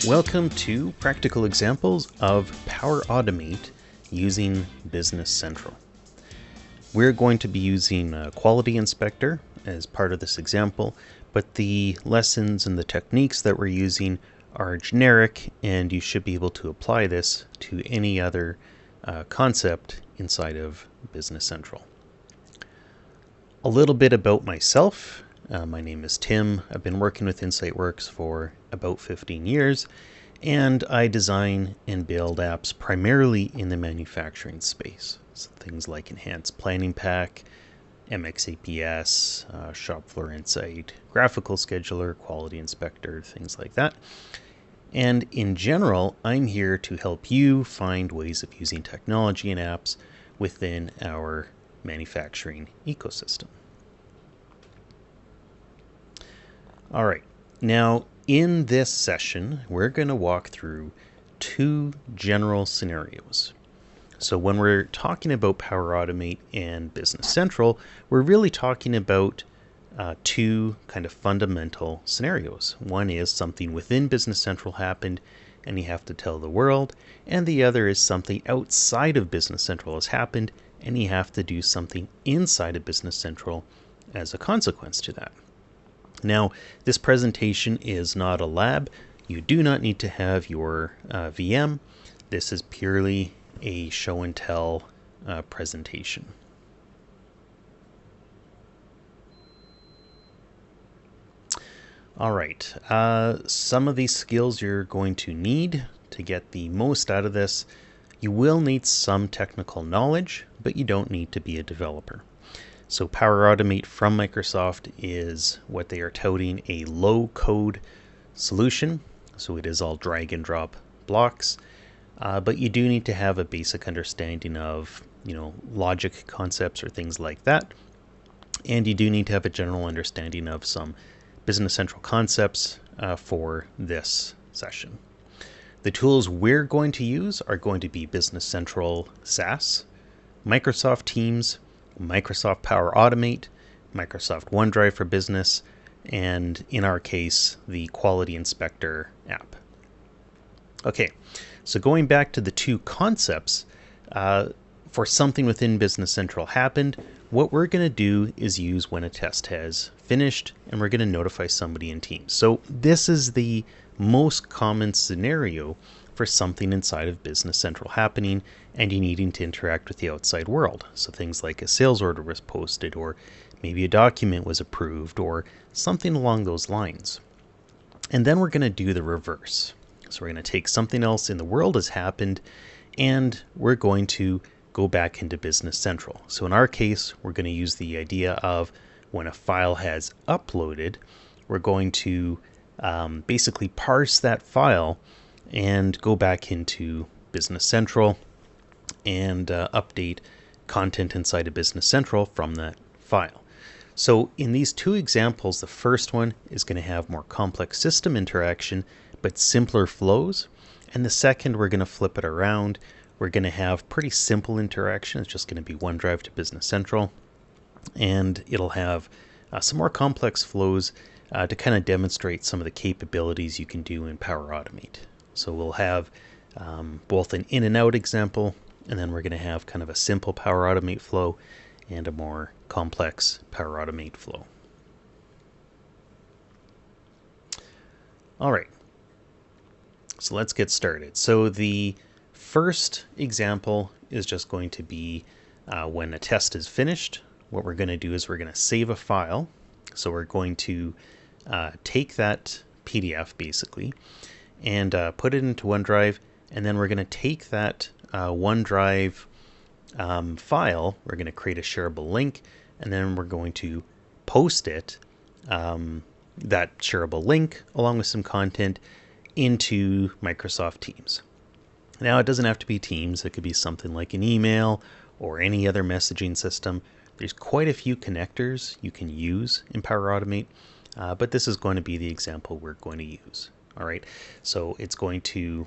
Welcome to practical examples of Power Automate using Business Central. We're going to be using a Quality Inspector as part of this example, but the lessons and the techniques that we're using are generic, and you should be able to apply this to any other concept inside of Business Central. A little bit about myself. My name is Tim. I've been working with InsightWorks for about 15 years, and I design and build apps primarily in the manufacturing space. So things like Enhanced Planning Pack, MXAPS, Shop Floor Insight, Graphical Scheduler, Quality Inspector, things like that. And in general, I'm here to help you find ways of using technology and apps within our manufacturing ecosystem. All right, now in this session, we're going to walk through two general scenarios. So when we're talking about Power Automate and Business Central, we're really talking about two kind of fundamental scenarios. One is something within Business Central happened and you have to tell the world, and the other is something outside of Business Central has happened and you have to do something inside of Business Central as a consequence to that. Now, this presentation is not a lab. You do not need to have your VM. This is purely a show and tell presentation. All right, some of these skills you're going to need to get the most out of this. You will need some technical knowledge, but you don't need to be a developer. So Power Automate from Microsoft is what they are touting, a low-code solution. So it is all drag and drop blocks, but you do need to have a basic understanding of, logic concepts or things like that. And you do need to have a general understanding of some Business Central concepts for this session. The tools we're going to use are going to be Business Central SaaS, Microsoft Teams, Microsoft Power Automate, Microsoft OneDrive for Business, and in our case, the Quality Inspector app. Okay, so going back to the two concepts, for something within Business Central happened, what we're going to do is use when a test has finished, and we're going to notify somebody in Teams. So this is the most common scenario for something inside of Business Central happening and you needing to interact with the outside world. So things like a sales order was posted, or maybe a document was approved, or something along those lines. And then we're going to do the reverse. So we're going to take something else in the world has happened and we're going to go back into Business Central. So in our case, we're going to use the idea of when a file has uploaded, we're going to basically parse that file and go back into Business Central and update content inside of Business Central from that file. So in these two examples, the first one is going to have more complex system interaction, but simpler flows. And the second, we're going to flip it around. We're going to have pretty simple interaction. It's just going to be OneDrive to Business Central. And it'll have some more complex flows to kind of demonstrate some of the capabilities you can do in Power Automate. So we'll have both an in and out example, and then we're going to have kind of a simple Power Automate flow and a more complex Power Automate flow. All right, so let's get started. So the first example is just going to be when a test is finished. What we're going to do is we're going to save a file. So we're going to take that PDF basically and put it into OneDrive, and then we're going to take that OneDrive file, we're going to create a shareable link, and then we're going to post it, that shareable link along with some content, into Microsoft Teams. Now it doesn't have to be Teams, it could be something like an email or any other messaging system. There's quite a few connectors you can use in Power Automate, but this is going to be the example we're going to use. All right, so it's going to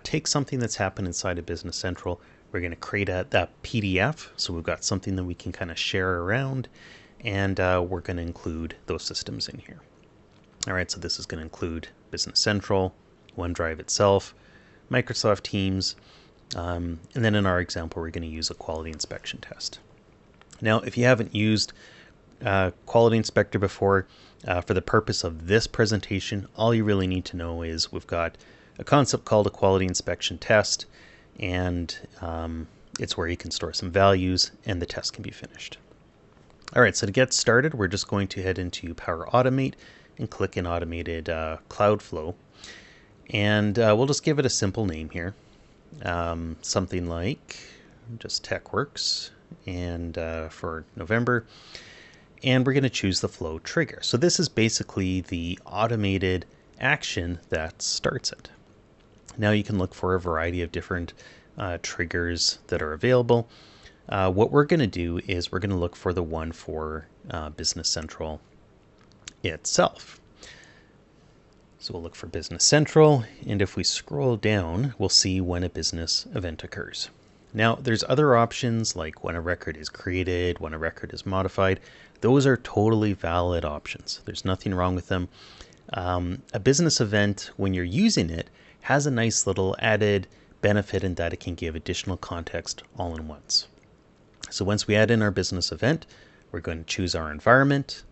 take something that's happened inside of Business Central. We're going to create that PDF, so we've got something that we can kind of share around, and we're going to include those systems in here. All right, so this is going to include Business Central, OneDrive itself, Microsoft Teams, and then in our example, we're going to use a quality inspection test. Now, if you haven't used Quality Inspector before, for the purpose of this presentation, all you really need to know is we've got a concept called a quality inspection test, and it's where you can store some values and the test can be finished. All right, so to get started, we're just going to head into Power Automate and click in Automated Cloud Flow. And we'll just give it a simple name here. Something like just TechWorks, and for November. And we're going to choose the flow trigger. So this is basically the automated action that starts it. Now you can look for a variety of different triggers that are available. What we're going to do is we're going to look for the one for Business Central itself. So we'll look for Business Central, and if we scroll down, we'll see when a business event occurs. Now, there's other options like when a record is created, when a record is modified. Those are totally valid options. There's nothing wrong with them. A business event, when you're using it, has a nice little added benefit in that it can give additional context all in once. So once we add in our business event, we're going to choose our environment,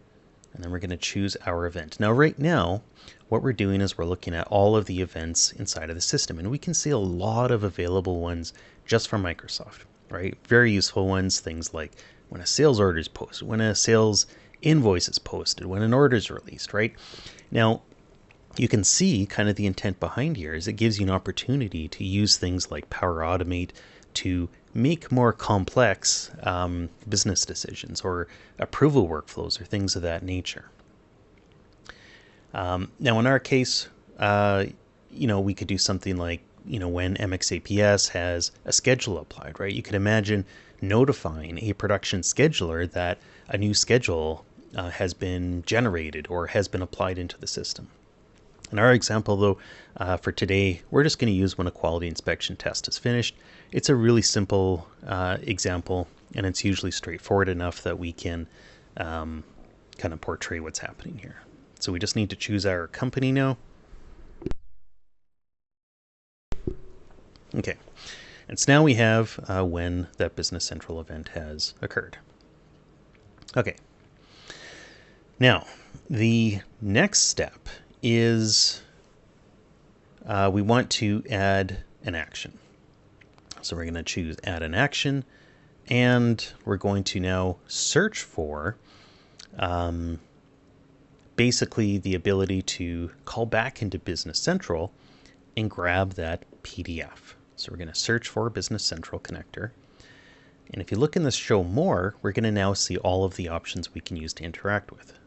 and then we're going to choose our event. Now, right now, what we're doing is we're looking at all of the events inside of the system, and we can see a lot of available ones just from Microsoft, right? Very useful ones, things like when a sales order is posted, when a sales invoice is posted, when an order is released, right? Now, you can see kind of the intent behind here is it gives you an opportunity to use things like Power Automate to make more complex business decisions or approval workflows or things of that nature. Now, in our case, we could do something like, when MXAPS has a schedule applied, right? You could imagine notifying a production scheduler that a new schedule has been generated or has been applied into the system. In our example, though, for today, we're just going to use when a quality inspection test is finished. It's a really simple example, and it's usually straightforward enough that we can kind of portray what's happening here. So we just need to choose our company now. Okay, and so now we have when that Business Central event has occurred. Okay, now the next step is we want to add an action. So we're going to choose add an action, and we're going to now search for basically the ability to call back into Business Central and grab that PDF. So we're going to search for Business Central connector. And if you look in the show more, we're going to now see all of the options we can use to interact with.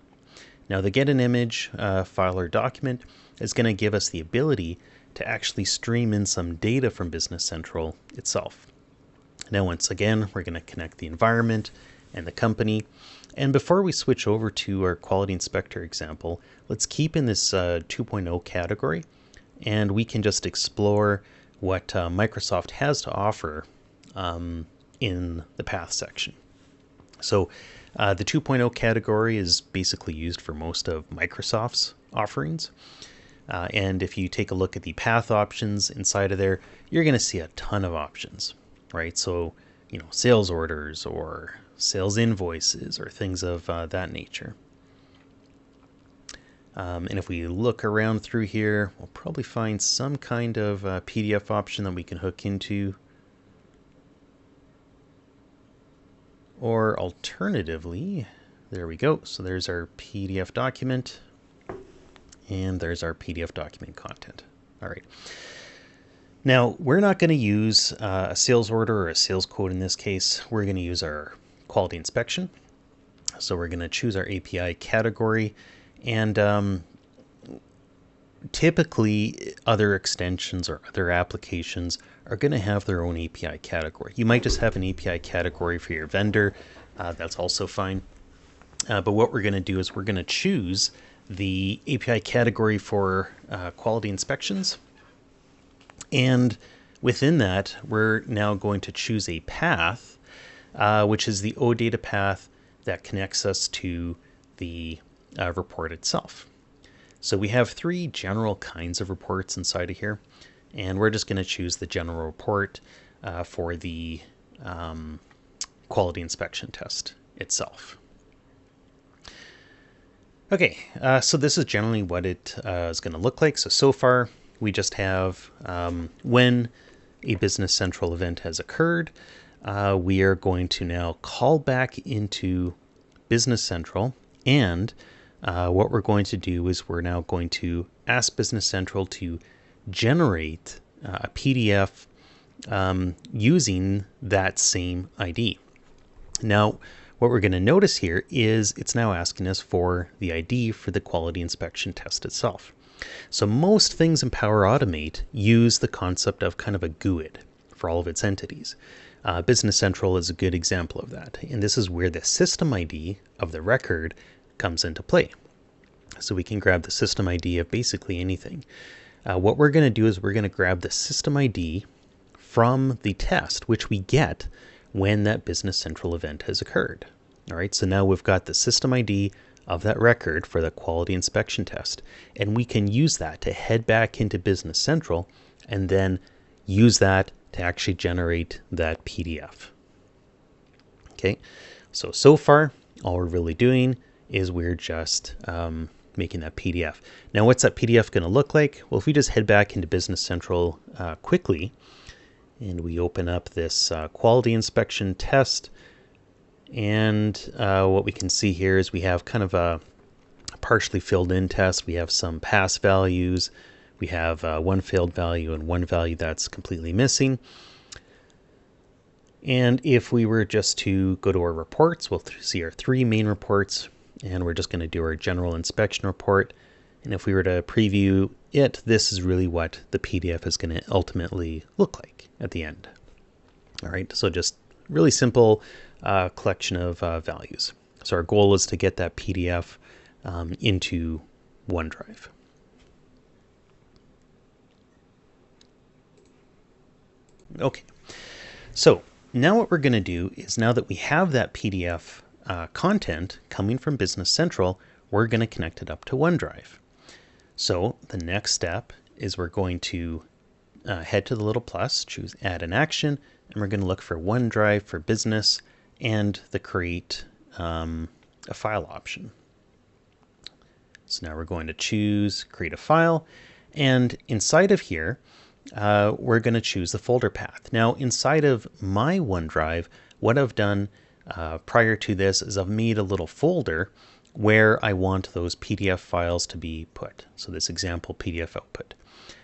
Now, the get an image file or document is going to give us the ability to actually stream in some data from Business Central itself. Now, once again, we're going to connect the environment and the company. And before we switch over to our Quality Inspector example, let's keep in this 2.0 category, and we can just explore what Microsoft has to offer in the path section. So the 2.0 category is basically used for most of Microsoft's offerings. And if you take a look at the path options inside of there, you're going to see a ton of options, right? So, sales orders or sales invoices or things of that nature. And if we look around through here, we'll probably find some kind of PDF option that we can hook into. Or alternatively, there we go. So there's our PDF document, and there's our PDF document content. All right. Now, we're not going to use a sales order or a sales code in this case. We're going to use our quality inspection. So we're going to choose our API category, and typically other extensions or other applications are going to have their own API category. You might just have an API category for your vendor. That's also fine. But what we're going to do is we're going to choose the API category for quality inspections. And within that, we're now going to choose a path, which is the OData path that connects us to the report itself. So we have three general kinds of reports inside of here, and we're just going to choose the general report for the quality inspection test itself. Okay, so this is generally what it is going to look like. So far, we just have when a Business Central event has occurred, we are going to now call back into Business Central, and what we're going to do is we're now going to ask Business Central to generate a PDF using that same ID. Now, what we're going to notice here is it's now asking us for the ID for the quality inspection test itself. So most things in Power Automate use the concept of kind of a GUID for all of its entities. Business Central is a good example of that. And this is where the system ID of the record comes into play. So we can grab the system ID of basically anything. What we're going to do is we're going to grab the system ID from the test, which we get when that Business Central event has occurred. All right, so now we've got the system ID of that record for the quality inspection test, and we can use that to head back into Business Central and then use that to actually generate that PDF. Okay, so far, all we're really doing is we're just making that PDF. Now, what's that PDF going to look like? Well, if we just head back into Business Central quickly, and we open up this quality inspection test, and what we can see here is we have kind of a partially filled in test. We have some pass values. We have one failed value and one value that's completely missing. And if we were just to go to our reports, we'll see our three main reports, and we're just going to do our general inspection report. And if we were to preview it, this is really what the PDF is going to ultimately look like at the end. All right, so just really simple collection of values. So our goal is to get that PDF into OneDrive. Okay, so now what we're going to do is, now that we have that PDF content coming from Business Central, we're going to connect it up to OneDrive. So the next step is we're going to head to the little plus, choose Add an Action, and we're going to look for OneDrive for Business and the Create a File option. So now we're going to choose Create a File, and inside of here, we're going to choose the folder path. Now, inside of my OneDrive, what I've done prior to this is I've made a little folder where I want those PDF files to be put. So this example PDF output.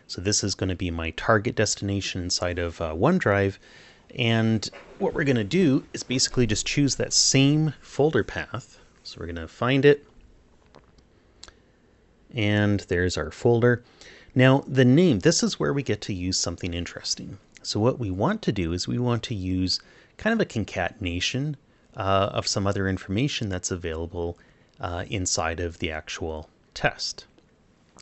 So this is going to be my target destination inside of OneDrive. And what we're going to do is basically just choose that same folder path. So we're going to find it. And there's our folder. Now the name, this is where we get to use something interesting. So what we want to do is we want to use kind of a concatenation of some other information that's available inside of the actual test.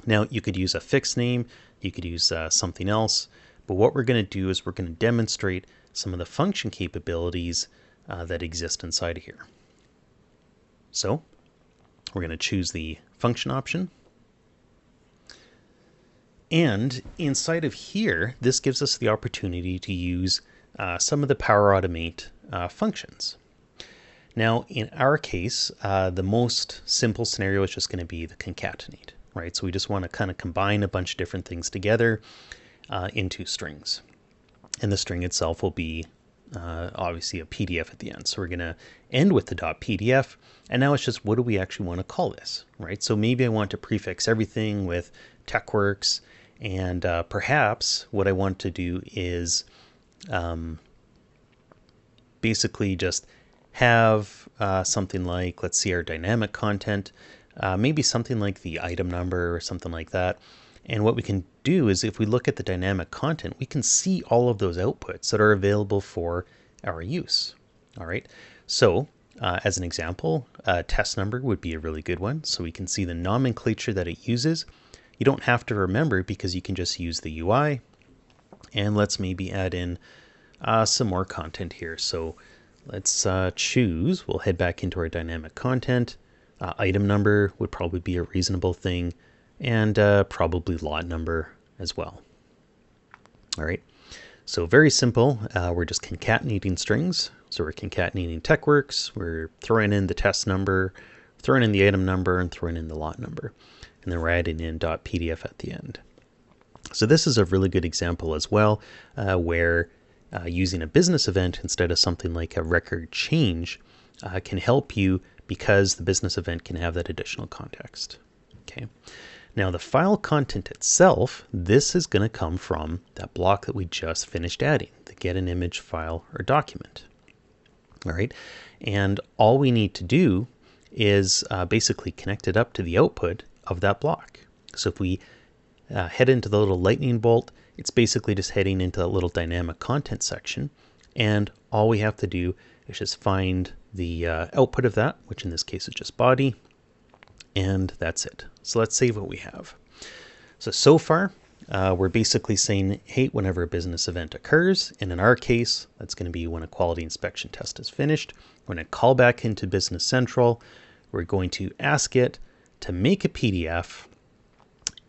Now you could use a fixed name, you could use something else, but what we're going to do is we're going to demonstrate some of the function capabilities that exist inside of here. So we're going to choose the function option. And inside of here, this gives us the opportunity to use some of the Power Automate functions. Now, in our case, the most simple scenario is just going to be the concatenate, right? So we just want to kind of combine a bunch of different things together into strings. And the string itself will be obviously a PDF at the end. So we're going to end with the .pdf. And now it's just, what do we actually want to call this, right? So maybe I want to prefix everything with TechWorks. And perhaps what I want to do is basically just have something like, let's see, our dynamic content, maybe something like the item number or something like that. And what we can do is, if we look at the dynamic content, we can see all of those outputs that are available for our use. All right. So as an example, test number would be a really good one. So we can see the nomenclature that it uses. You don't have to remember, because you can just use the UI. And let's maybe add in some more content here. So let's choose, we'll head back into our dynamic content. Item number would probably be a reasonable thing. and probably lot number as well. All right, so very simple. We're just concatenating strings. So we're concatenating TextWorks, we're throwing in the test number, throwing in the item number, and throwing in the lot number. And then we're adding in .pdf at the end. So this is a really good example as well, where using a business event instead of something like a record change can help you, because the business event can have that additional context. Okay. Now the file content itself, this is going to come from that block that we just finished adding, the get an image, file, or document. All right. And all we need to do is basically connect it up to the output of that block. So if we head into the little lightning bolt, it's basically just heading into that little dynamic content section. And all we have to do is just find the output of that, which in this case is just body. And that's it. So let's save what we have. So far, we're basically saying, hey, whenever a business event occurs, and in our case, that's going to be when a quality inspection test is finished, we're going to call back into Business Central. We're going to ask it to make a PDF.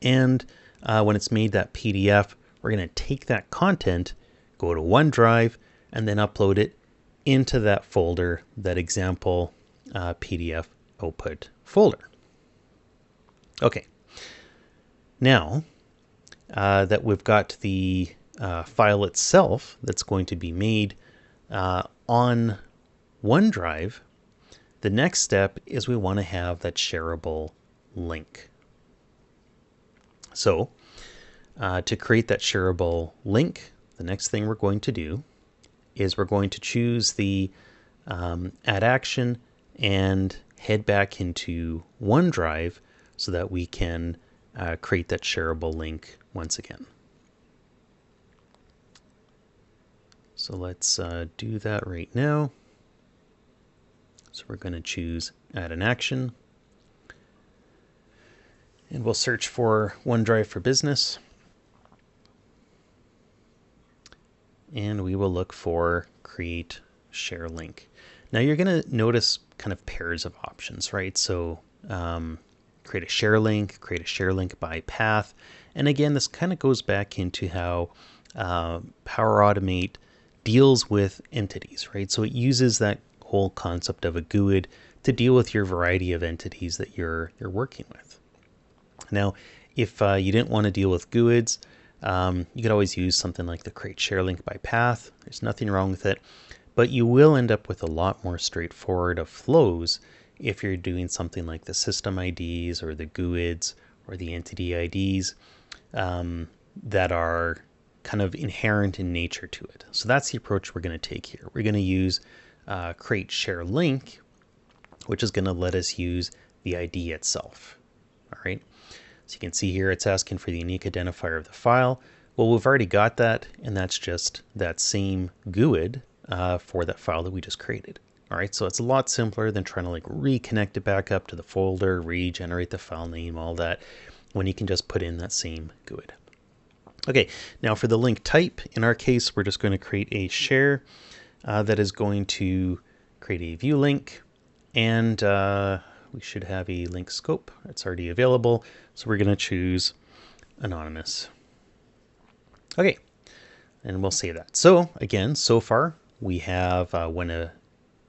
And when it's made that PDF, we're going to take that content, go to OneDrive, and then upload it into that folder, that example PDF output folder. Okay. Now that we've got the file itself that's going to be made on OneDrive, the next step is we want to have that shareable link. So to create that shareable link, the next thing we're going to do is we're going to choose the add action and head back into OneDrive so that we can create that shareable link once again. So let's do that right now. So we're going to choose add an action. And we'll search for OneDrive for Business. And we will look for create share link. Now you're going to notice kind of pairs of options, right? So create a share link by path. And again, this kind of goes back into how Power Automate deals with entities, right? So it uses that whole concept of a GUID to deal with your variety of entities that you're working with. Now, if you didn't want to deal with GUIDs, you could always use something like the create share link by path. There's nothing wrong with it, but you will end up with a lot more straightforward of flows if you're doing something like the system IDs or the GUIDs or the entity IDs that are kind of inherent in nature to it. So that's the approach we're going to take here. We're going to use create share link, which is going to let us use the ID itself. All right. So you can see here it's asking for the unique identifier of the file. Well, we've already got that, and that's just that same GUID for that file that we just created. All right, so it's a lot simpler than trying to like reconnect it back up to the folder, regenerate the file name, all that, when you can just put in that same GUID. Okay, now for the link type, in our case, we're just going to create a share that is going to create a view link, and we should have a link scope. It's already available, so we're going to choose anonymous. Okay, and we'll save that. So again, so far we have when a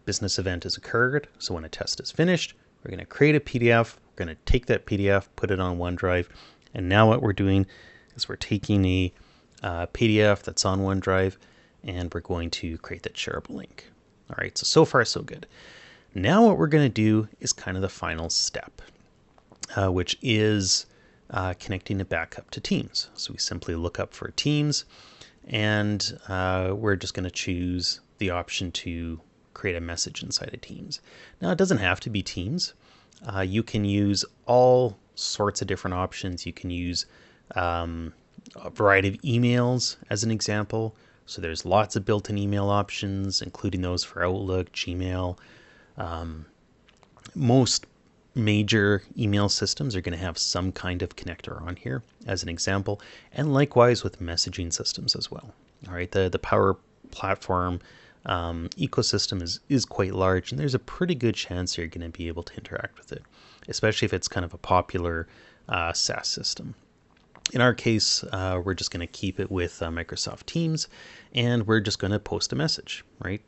business event has occurred. So when a test is finished, we're going to create a PDF. We're going to take that PDF, put it on OneDrive. And now what we're doing is we're taking a PDF that's on OneDrive, and we're going to create that shareable link. All right, so far so good. Now what we're going to do is kind of the final step, which is connecting it back up to Teams. So we simply look up for Teams, and we're just going to choose the option to create a message inside of Teams. Now it doesn't have to be Teams. You can use all sorts of different options. You can use a variety of emails as an example. So there's lots of built-in email options, including those for Outlook, Gmail. Most major email systems are going to have some kind of connector on here as an example, and likewise with messaging systems as well. All right, the Power Platform ecosystem is quite large, and there's a pretty good chance you're going to be able to interact with it, especially if it's kind of a popular SaaS system. In our case, we're just going to keep it with Microsoft Teams, and we're just going to post a message, right?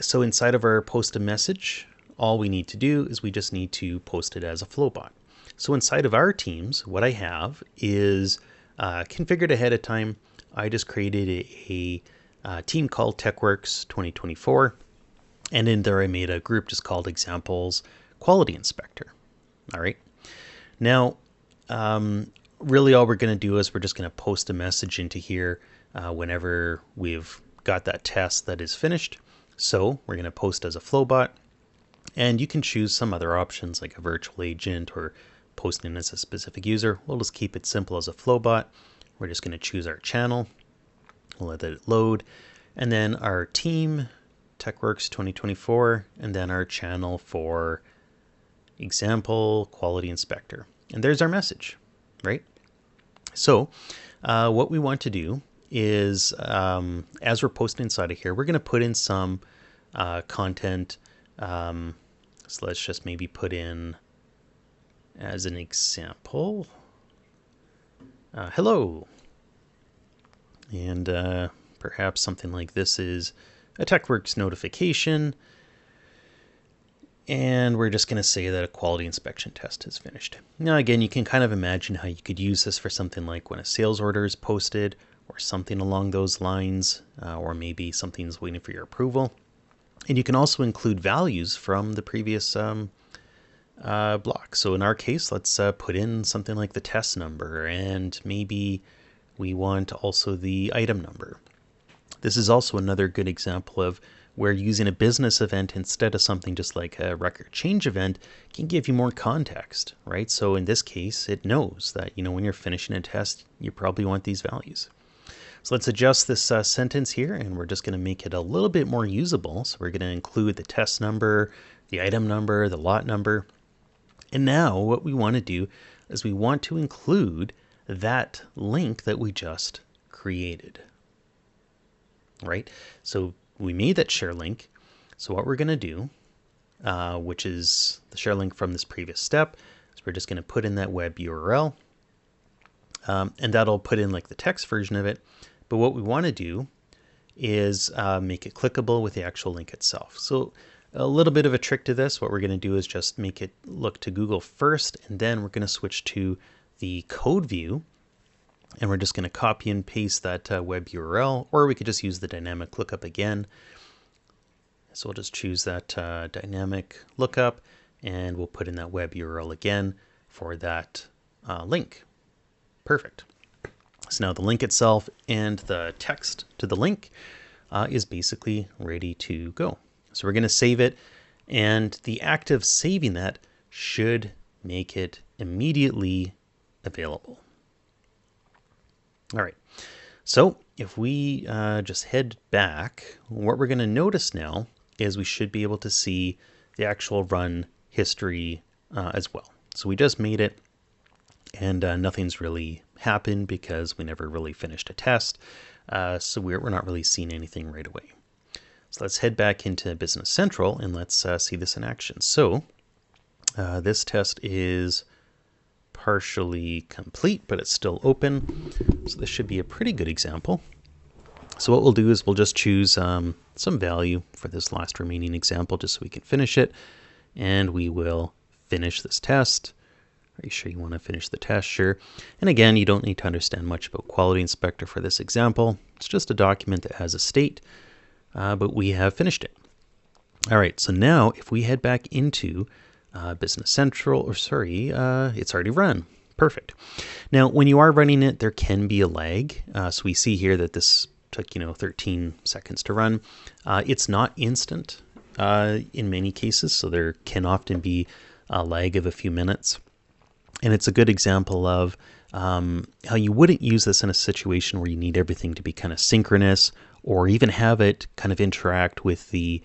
So inside of our post a message, all we need to do is we just need to post it as a Flowbot. So inside of our teams, what I have is configured ahead of time. I just created a team called TechWorks 2024. And in there, I made a group just called Examples Quality Inspector. All right. Now, really all we're going to do is we're just going to post a message into here whenever we've got that test that is finished. So we're going to post as a Flowbot. And you can choose some other options like a virtual agent or posting as a specific user. We'll just keep it simple as a Flowbot. We're just going to choose our channel. We'll let it load. And then our team, TechWorks 2024, and then our channel for Example Quality Inspector. And there's our message, right? So what we want to do is, as we're posting inside of here, we're going to put in some content. So let's just maybe put in, as an example, hello. And perhaps something like this is a TechWorks notification. And we're just going to say that a quality inspection test is finished. Now, again, you can kind of imagine how you could use this for something like when a sales order is posted or something along those lines, or maybe something's waiting for your approval. And you can also include values from the previous block. So in our case, let's put in something like the test number, and maybe we want also the item number. This is also another good example of where using a business event instead of something just like a record change event can give you more context, right? So in this case, it knows that, when you're finishing a test, you probably want these values. So let's adjust this sentence here, and we're just going to make it a little bit more usable. So we're going to include the test number, the item number, the lot number. And now what we want to do is we want to include that link that we just created, right? So we made that share link. So what we're going to do, which is the share link from this previous step, is we're just going to put in that web URL, and that'll put in like the text version of it. But what we want to do is make it clickable with the actual link itself. So a little bit of a trick to this, what we're going to do is just make it look to Google first, and then we're going to switch to the code view, and we're just going to copy and paste that web URL, or we could just use the dynamic lookup again. So we'll just choose that dynamic lookup, and we'll put in that web URL again for that link. Perfect. So now the link itself and the text to the link is basically ready to go. So we're going to save it, and the act of saving that should make it immediately available. All right, so if we just head back, what we're going to notice now is we should be able to see the actual run history as well. So we just made it, and nothing's really happened because we never really finished a test. So we're not really seeing anything right away. So let's head back into Business Central, and let's see this in action. So this test is partially complete, but it's still open. So this should be a pretty good example. So what we'll do is we'll just choose some value for this last remaining example just so we can finish it. And we will finish this test. Are you sure you want to finish the test? Sure. And again, you don't need to understand much about Quality Inspector for this example. It's just a document that has a state, but we have finished it. All right, so now if we head back into Business Central, it's already run. Perfect. Now, when you are running it, there can be a lag. So we see here that this took 13 seconds to run. It's not instant in many cases, so there can often be a lag of a few minutes. And it's a good example of how you wouldn't use this in a situation where you need everything to be kind of synchronous, or even have it kind of interact with the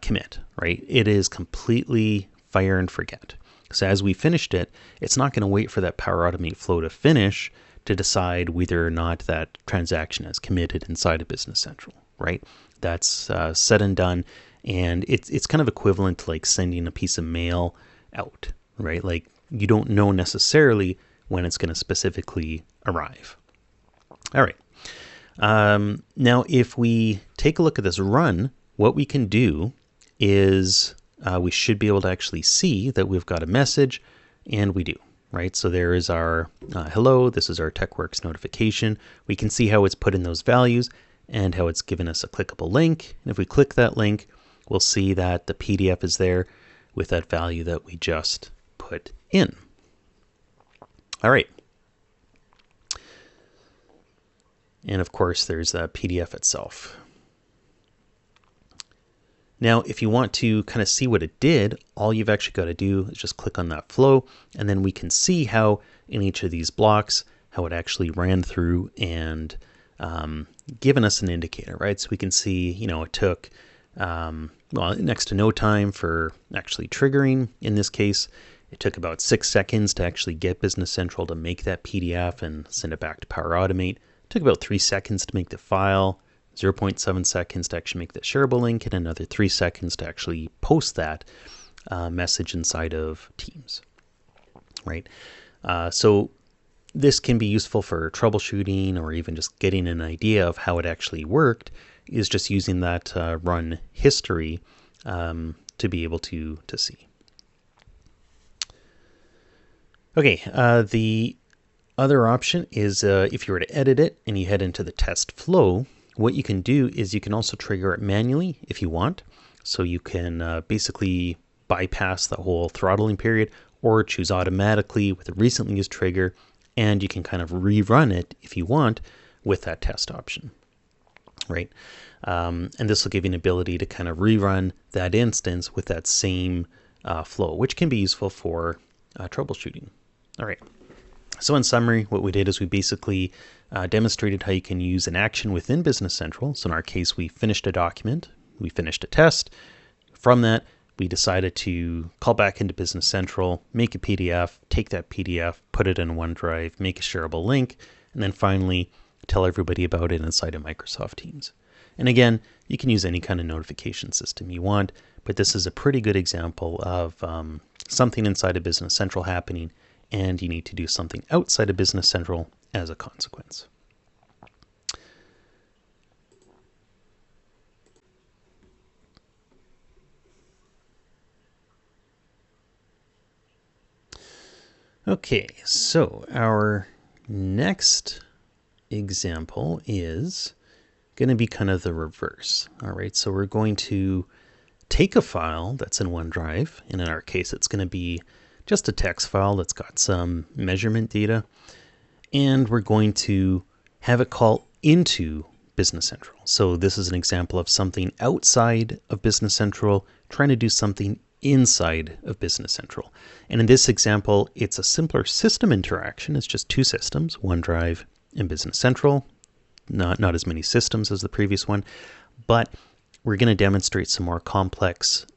commit, right? It is completely fire and forget. So as we finished it, it's not going to wait for that Power Automate flow to finish to decide whether or not that transaction is committed inside of Business Central, right? That's said and done. And it's kind of equivalent to like sending a piece of mail out, right? Like you don't know necessarily when it's going to specifically arrive. All right. Now, if we take a look at this run, what we can do is we should be able to actually see that we've got a message, and we do, right? So there is our hello, this is our TechWorks notification. We can see how it's put in those values and how it's given us a clickable link. And if we click that link, we'll see that the PDF is there with that value that we just put in. All right. And of course, there's the PDF itself. Now, if you want to kind of see what it did, all you've actually got to do is just click on that flow, and then we can see how in each of these blocks, how it actually ran through and given us an indicator, right? So we can see, it took, next to no time for actually triggering. In this case, it took about 6 seconds to actually get Business Central to make that PDF and send it back to Power Automate. It took about 3 seconds to make the file, 0.7 seconds to actually make the shareable link, and another 3 seconds to actually post that message inside of Teams, right? So this can be useful for troubleshooting or even just getting an idea of how it actually worked, is just using that run history to be able to see. Okay, the other option is if you were to edit it and you head into the test flow, what you can do is you can also trigger it manually if you want. So you can basically bypass the whole throttling period or choose automatically with a recently used trigger, and you can kind of rerun it if you want with that test option, right? And this will give you an ability to kind of rerun that instance with that same flow, which can be useful for troubleshooting. All right. So in summary, what we did is we basically demonstrated how you can use an action within Business Central. So in our case, we finished a document, we finished a test. From that, we decided to call back into Business Central, make a PDF, take that PDF, put it in OneDrive, make a shareable link, and then finally tell everybody about it inside of Microsoft Teams. And again, you can use any kind of notification system you want, but this is a pretty good example of something inside of Business Central happening, and you need to do something outside of Business Central as a consequence. Okay, so our next example is going to be kind of the reverse. All right, so we're going to take a file that's in OneDrive, and in our case, it's going to be just a text file that's got some measurement data, and we're going to have it call into Business Central. So this is an example of something outside of Business Central trying to do something inside of Business Central. And in this example, it's a simpler system interaction. It's just two systems, OneDrive and Business Central. Not as many systems as the previous one, but we're going to demonstrate some more complex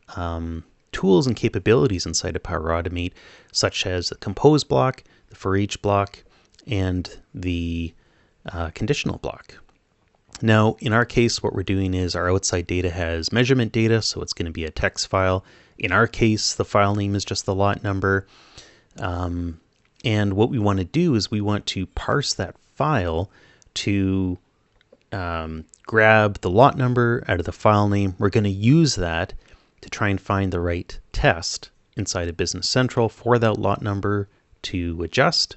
tools and capabilities inside of Power Automate, such as the compose block, the for each block, and the conditional block. Now, in our case, what we're doing is our outside data has measurement data, so it's going to be a text file. In our case, the file name is just the lot number. And what we want to do is we want to parse that file to grab the lot number out of the file name. We're going to use that to try and find the right test inside of Business Central for that lot number to adjust.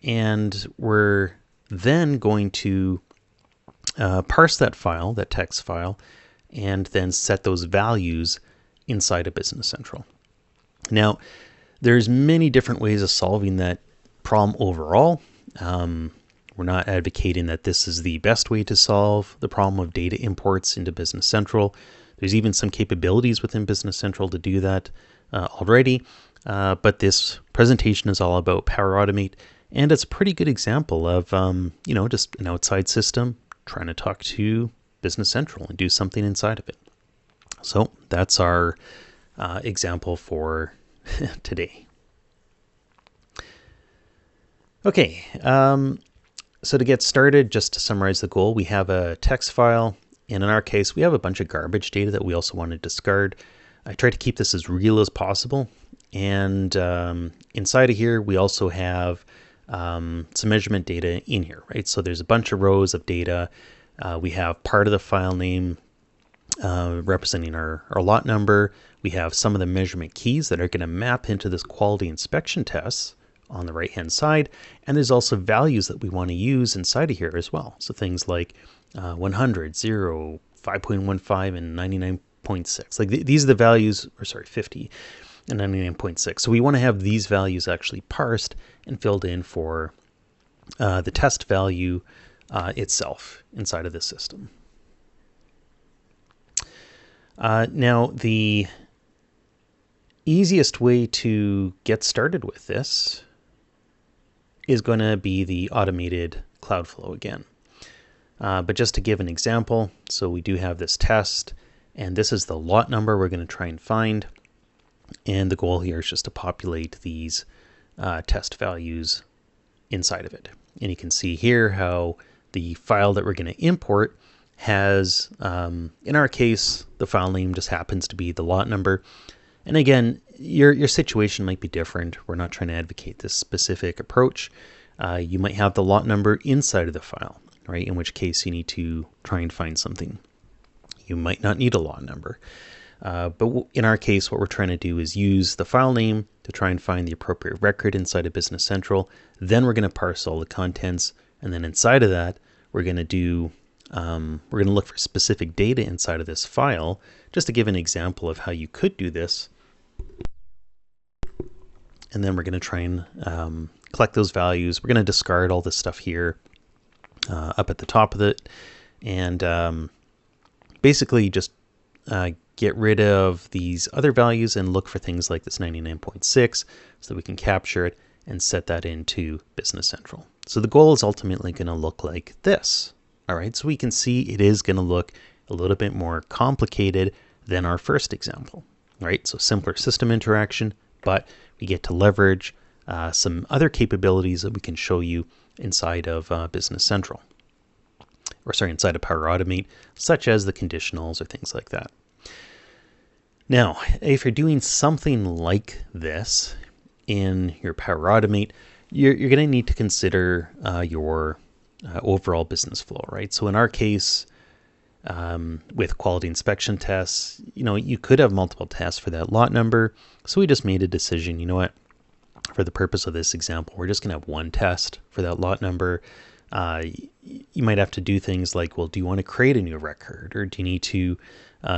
And we're then going to parse that file, that text file, and then set those values inside of Business Central. Now, there's many different ways of solving that problem overall. We're not advocating that this is the best way to solve the problem of data imports into Business Central. There's even some capabilities within Business Central to do that already, but this presentation is all about Power Automate, and it's a pretty good example of just an outside system trying to talk to Business Central and do something inside of it. So that's our example for today. Okay, so to get started, just to summarize the goal, we have a text file, and in our case, we have a bunch of garbage data that we also want to discard. I try to keep this as real as possible, And inside of here, we also have some measurement data in here, right? So there's a bunch of rows of data. We have part of the file name representing our lot number. We have some of the measurement keys that are going to map into this quality inspection tests on the right hand side. And there's also values that we want to use inside of here as well. So things like 100, 0, 5.15, and 99.6. Like these are the values, or sorry, 50 and 99.6. So we want to have these values actually parsed and filled in for the test value itself inside of this system. Now, the easiest way to get started with this is going to be the automated cloud flow again. But just to give an example, so we do have this test, and this is the lot number we're going to try and find. And the goal here is just to populate these test values inside of it. And you can see here how the file that we're going to import has, in our case, the file name just happens to be the lot number. And again, your situation might be different. We're not trying to advocate this specific approach. You might have the lot number inside of the file, right? In which case you need to try and find something. You might not need a lot number. But in our case, what we're trying to do is use the file name to try and find the appropriate record inside of Business Central. Then we're going to parse all the contents. And then inside of that, we're going to do, we're going to look for specific data inside of this file. Just to give an example of how you could do this. And then we're going to try and collect those values. We're going to discard all this stuff here up at the top of it. And basically just get rid of these other values and look for things like this 99.6 so that we can capture it and set that into Business Central. So the goal is ultimately going to look like this. All right, so we can see it is going to look a little bit more complicated than our first example, right? So simpler system interaction, but we get to leverage some other capabilities that we can show you inside of Business Central. Or sorry, inside of Power Automate, such as the conditionals or things like that. Now, if you're doing something like this in your Power Automate, you're going to need to consider your overall business flow, right? So in our case, with quality inspection tests, you could have multiple tests for that lot number. So we just made a decision, you know what, for the purpose of this example, we're just going to have one test for that lot number. You might have to do things like, well, do you want to create a new record, or do you need to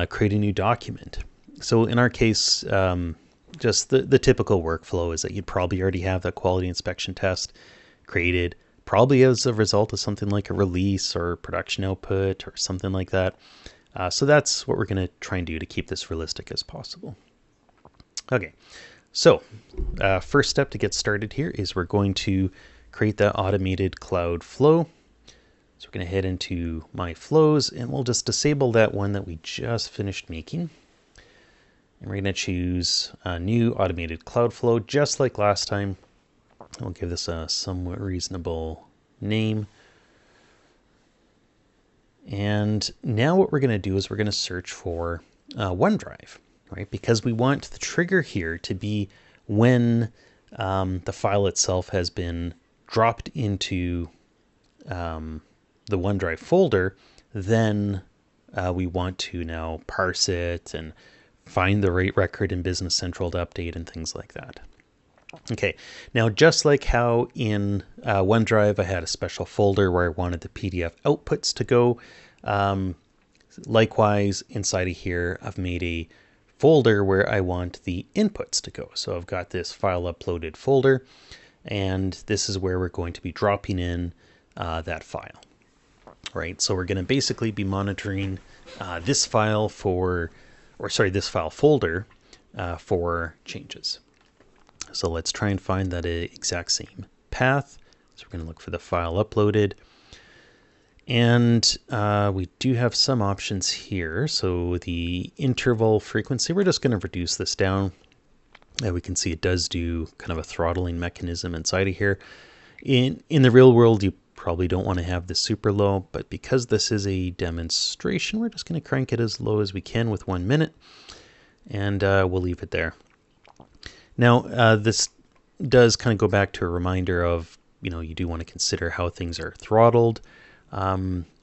create a new document? So in our case, just the typical workflow is that you'd probably already have that quality inspection test created, probably as a result of something like a release or production output or something like that. So that's what we're going to try and do to keep this realistic as possible. Okay, so first step to get started here is we're going to create that automated cloud flow. So we're going to head into My Flows, and we'll just disable that one that we just finished making. And we're going to choose a new automated cloud flow, just like last time. We'll give this a somewhat reasonable name. And now what we're going to do is we're going to search for OneDrive, right? Because we want the trigger here to be when the file itself has been dropped into the OneDrive folder. Then we want to now parse it and find the right record in Business Central to update and things like that. Okay, now just like how in OneDrive I had a special folder where I wanted the PDF outputs to go, likewise inside of here I've made a folder where I want the inputs to go. So I've got this file uploaded folder, and this is where we're going to be dropping in that file. Right, so we're going to basically be monitoring this file this file folder for changes. So let's try and find that exact same path. So we're going to look for the file uploaded. And we do have some options here. So the interval frequency, we're just going to reduce this down. And we can see it does do kind of a throttling mechanism inside of here. In the real world, you probably don't want to have this super low, but because this is a demonstration, we're just going to crank it as low as we can with 1 minute, and we'll leave it there. Now, this does kind of go back to a reminder of, you do want to consider how things are throttled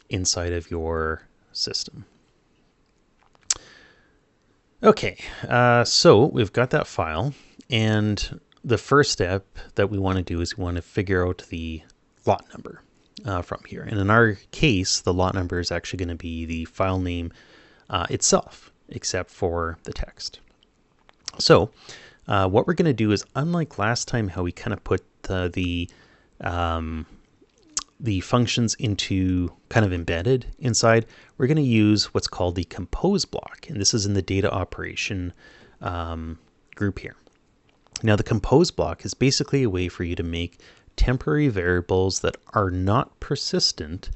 inside of your system. Okay, so we've got that file, and the first step that we want to do is we want to figure out the lot number from here. And in our case, the lot number is actually going to be the file name itself, except for the text. So what we're going to do is, unlike last time how we kind of put the functions into kind of embedded inside, we're going to use what's called the compose block. And this is in the data operation group here. Now, the compose block is basically a way for you to make temporary variables that are not persistent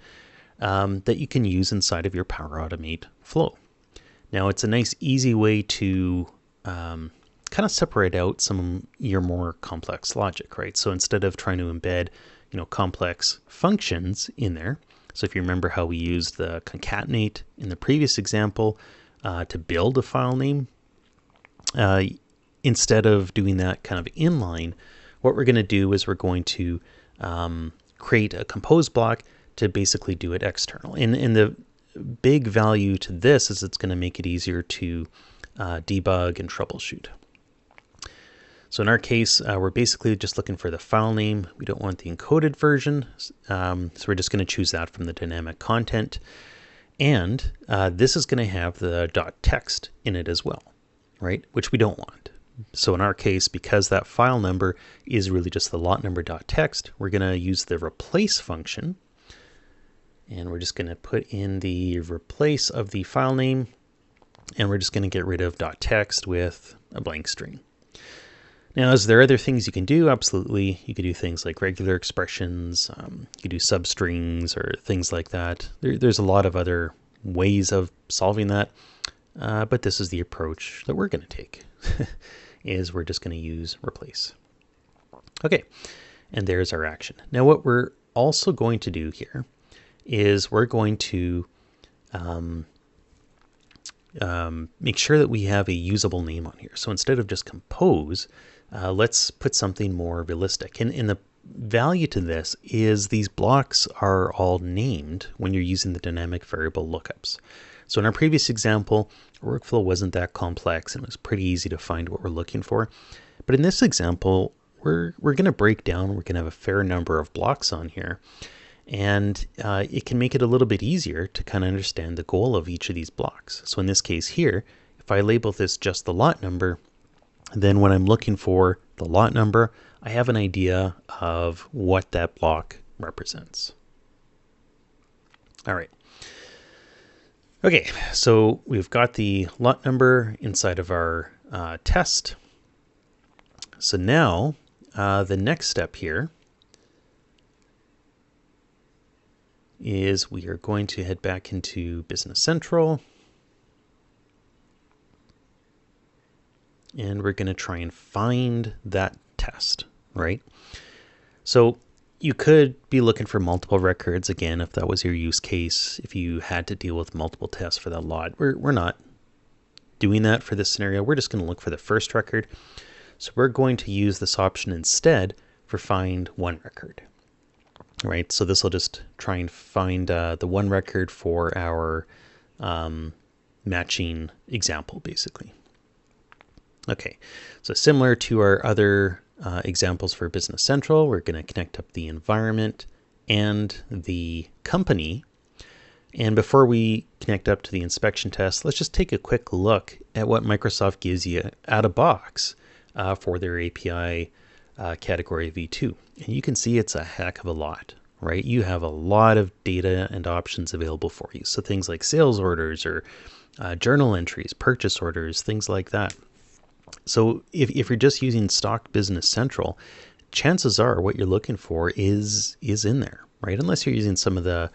that you can use inside of your Power Automate flow. Now, it's a nice, easy way to kind of separate out some of your more complex logic, right? So instead of trying to embed, complex functions in there. So if you remember how we used the concatenate in the previous example to build a file name, instead of doing that kind of inline, what we're going to do is we're going to create a compose block to basically do it external. And the big value to this is it's going to make it easier to debug and troubleshoot. So in our case, we're basically just looking for the file name. We don't want the encoded version, so we're just going to choose that from the dynamic content. And this is going to have the .text in it as well, right? Which we don't want. So in our case, because that file number is really just the lot number .text, we're going to use the replace function. And we're just going to put in the replace of the file name. And we're just going to get rid of .text with a blank string. Now, is there other things you can do? Absolutely. You could do things like regular expressions. You could do substrings or things like that. There's a lot of other ways of solving that. But this is the approach that we're going to take, is we're just going to use replace. Okay, and there's our action. Now, what we're also going to do here is we're going to make sure that we have a usable name on here. So instead of just compose, let's put something more realistic. And the value to this is these blocks are all named when you're using the dynamic variable lookups. So in our previous example, our workflow wasn't that complex and it was pretty easy to find what we're looking for. But in this example, we're going to break down, we're going to have a fair number of blocks on here. And it can make it a little bit easier to kind of understand the goal of each of these blocks. So in this case here, if I label this just the lot number, then when I'm looking for the lot number, I have an idea of what that block represents. All right. Okay, so we've got the lot number inside of our test. So now the next step here is we are going to head back into Business Central. And we're going to try and find that test, right? So you could be looking for multiple records, again, if that was your use case, if you had to deal with multiple tests for that lot. We're not doing that for this scenario. We're just going to look for the first record. So we're going to use this option instead for find one record, right? So this will just try and find the one record for our matching example, basically. Okay, so similar to our other examples for Business Central, we're going to connect up the environment and the company. And before we connect up to the inspection test, let's just take a quick look at what Microsoft gives you out of box for their API category V2. And you can see it's a heck of a lot, right? You have a lot of data and options available for you. So things like sales orders or journal entries, purchase orders, things like that. So if you're just using stock Business Central, chances are what you're looking for is in there, right? Unless you're using some of the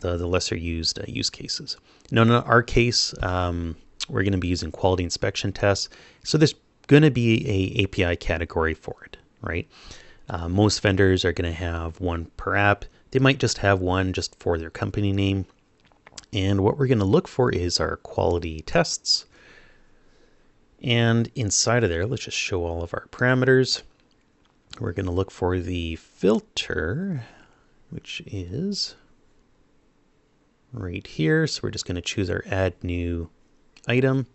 lesser used use cases. Now, in our case, we're going to be using quality inspection tests. So there's going to be a API category for it, right? Most vendors are going to have one per app. They might just have one just for their company name. And what we're going to look for is our quality tests. And inside of there, let's just show all of our parameters. We're going to look for the filter, which is right here. So we're just going to choose our add new item.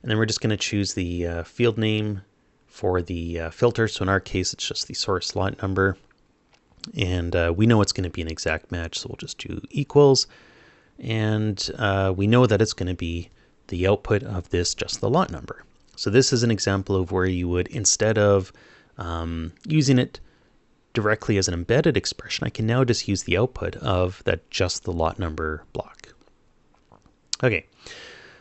And then we're just going to choose the field name for the filter. So in our case, it's just the source lot number. And we know it's going to be an exact match. So we'll just do equals. And we know that it's going to be the output of this, just the lot number. So this is an example of where you would, instead of using it directly as an embedded expression, I can now just use the output of that just the lot number block. Okay,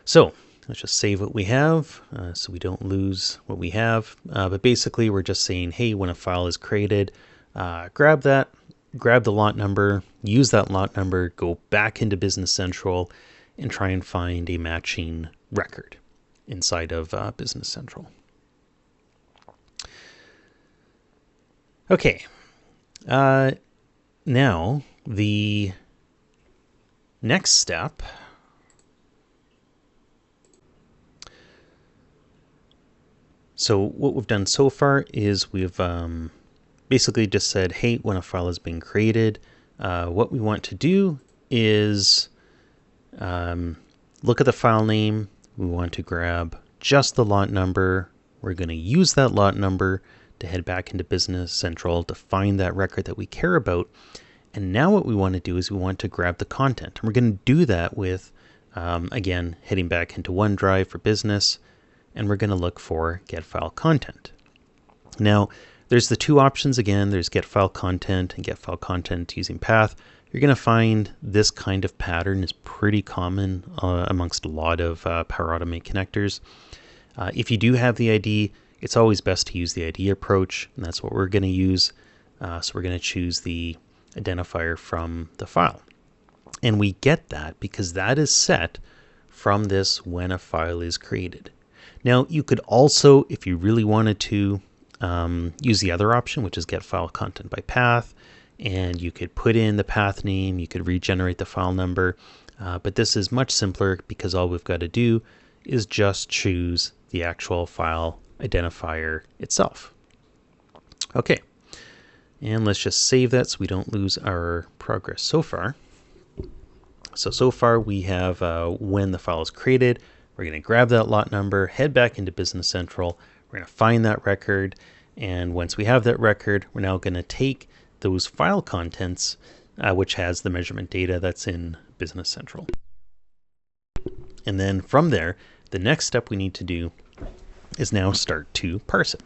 so let's just save what we have so we don't lose what we have. But basically we're just saying, hey, when a file is created, grab the lot number, use that lot number, go back into Business Central and try and find a matching record inside of Business Central. Okay, now the next step So what we've done so far is we've basically just said, hey, when a file is being created, what we want to do is look at the file name. We want to grab just the lot number. We're going to use that lot number to head back into Business Central to find that record that we care about. And now what we want to do is we want to grab the content. And we're going to do that with, again, heading back into OneDrive for Business. And we're going to look for get file content. Now, there's the two options again. There's get file content and get file content using path. You're going to find this kind of pattern is pretty common amongst a lot of Power Automate connectors. If you do have the ID, it's always best to use the ID approach, and that's what we're going to use. So we're going to choose the identifier from the file. And we get that because that is set from this when a file is created. Now, you could also, if you really wanted to, use the other option, which is get file content by path, and you could put in the path name, you could regenerate the file number, but this is much simpler because all we've got to do is just choose the actual file identifier itself. Okay, and let's just save that so we don't lose our progress so far. So far we have when the file is created. We're going to grab that lot number, head back into Business Central. We're going to find that record. And once we have that record, we're now going to take those file contents, which has the measurement data that's in Business Central. And then from there, the next step we need to do is now start to parse it.